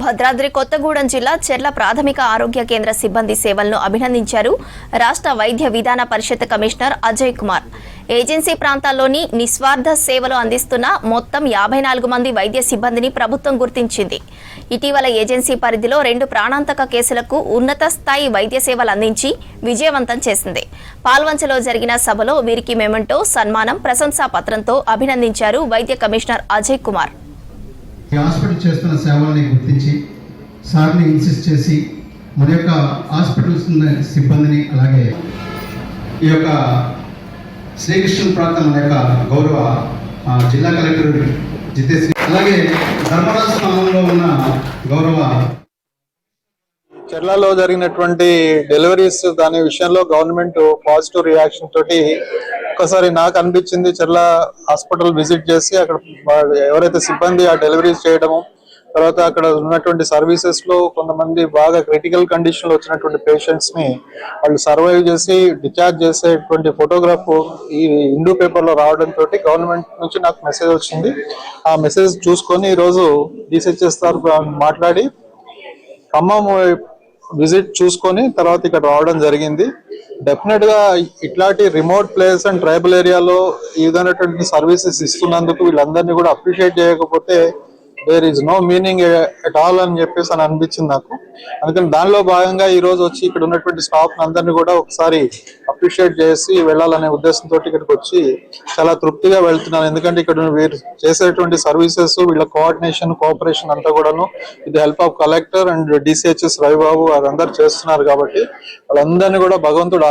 భద్రాద్రి కొత్తగూడెం జిల్లా చెర్ల ప్రాథమిక ఆరోగ్య కేంద్ర సిబ్బంది సేవలను అభినందించారు రాష్ట్ర వైద్య విధాన పరిషత్ కమిషనర్ అజయ్ కుమార్. ఏజెన్సీ ప్రాంతాల్లోని నిస్వార్థ సేవలు అందిస్తున్న మొత్తం 54 మంది వైద్య సిబ్బందిని ప్రభుత్వం గుర్తించింది. ఇటీవల ఏజెన్సీ పరిధిలో 2 ప్రాణాంతక కేసులకు ఉన్నత స్థాయి వైద్య సేవలు అందించి విజయవంతం చేసింది. పాల్వంచలో జరిగిన సభలో వీరికి మెమెంటో, సన్మానం, ప్రశంసా పత్రంతో అభినందించారు వైద్య కమిషనర్ అజయ్ కుమార్. హాస్పిటల్ చేస్తున్న సేవల్ని గుర్తించి సార్ని ఇన్సిస్ట్ చేసి మన యొక్క హాస్పిటల్స్ సిబ్బందిని అలాగే ఈ యొక్క శ్రీకృష్ణ ప్రాంతం మన యొక్క గౌరవ జిల్లా కలెక్టర్ జితేష్ అలాగే ధర్మరాజు స్థానంలో ఉన్న గౌరవ చెర్లలో జరిగినటువంటి డెలివరీస్ దాని విషయంలో గవర్నమెంట్ పాజిటివ్ రియాక్షన్ తోటి ఒకసారి నాకు అనిపించింది చెర్ల హాస్పిటల్ విజిట్ చేసి అక్కడ ఎవరైతే సిబ్బంది ఆ డెలివరీస్ చేయడము, తర్వాత అక్కడ ఉన్నటువంటి సర్వీసెస్ లో కొంతమంది బాగా క్రిటికల్ కండిషన్ లో వచ్చినటువంటి పేషెంట్స్ ని వాళ్ళు సర్వైవ్ చేసి డిశ్చార్జ్ చేసేటువంటి ఫోటోగ్రాఫ్ ఈ హిందూ పేపర్ లో రావడం తోటి గవర్నమెంట్ నుంచి నాకు మెసేజ్ వచ్చింది. ఆ మెసేజ్ చూసుకొని ఈరోజు DCHS మాట్లాడి ఖమ్మం విజిట్ చూసుకొని తర్వాత ఇక్కడ రావడం జరిగింది. డెఫినెట్ గా ఇట్లాంటి రిమోట్ ప్లేస్ అండ్ ట్రైబల్ ఏరియాలో ఈ విధమైనటువంటి సర్వీసెస్ ఇస్తున్నందుకు వీళ్ళందరినీ కూడా అప్రిషియేట్ చేయకపోతే there is no meaning at all అని చెప్పేసి అని అనిపించింది నాకు. అందుకని దానిలో భాగంగా ఈ రోజు వచ్చి ఇక్కడ ఉన్నటువంటి స్టాఫ్ అందరినీ కూడా ఒకసారి అప్రిషియేట్ చేసి వెళ్ళాలనే ఉద్దేశంతో ఇక్కడికి వచ్చి చాలా తృప్తిగా వెళ్తున్నాను. ఎందుకంటే ఇక్కడ వీరు చేసేటువంటి సర్వీసెస్, వీళ్ళ కోఆర్డినేషన్, కోఆపరేషన్ అంతా కూడాను with help of collector and DCHS Ravibabu వారందరూ చేస్తున్నారు కాబట్టి వాళ్ళందరినీ కూడా భగవంతుడు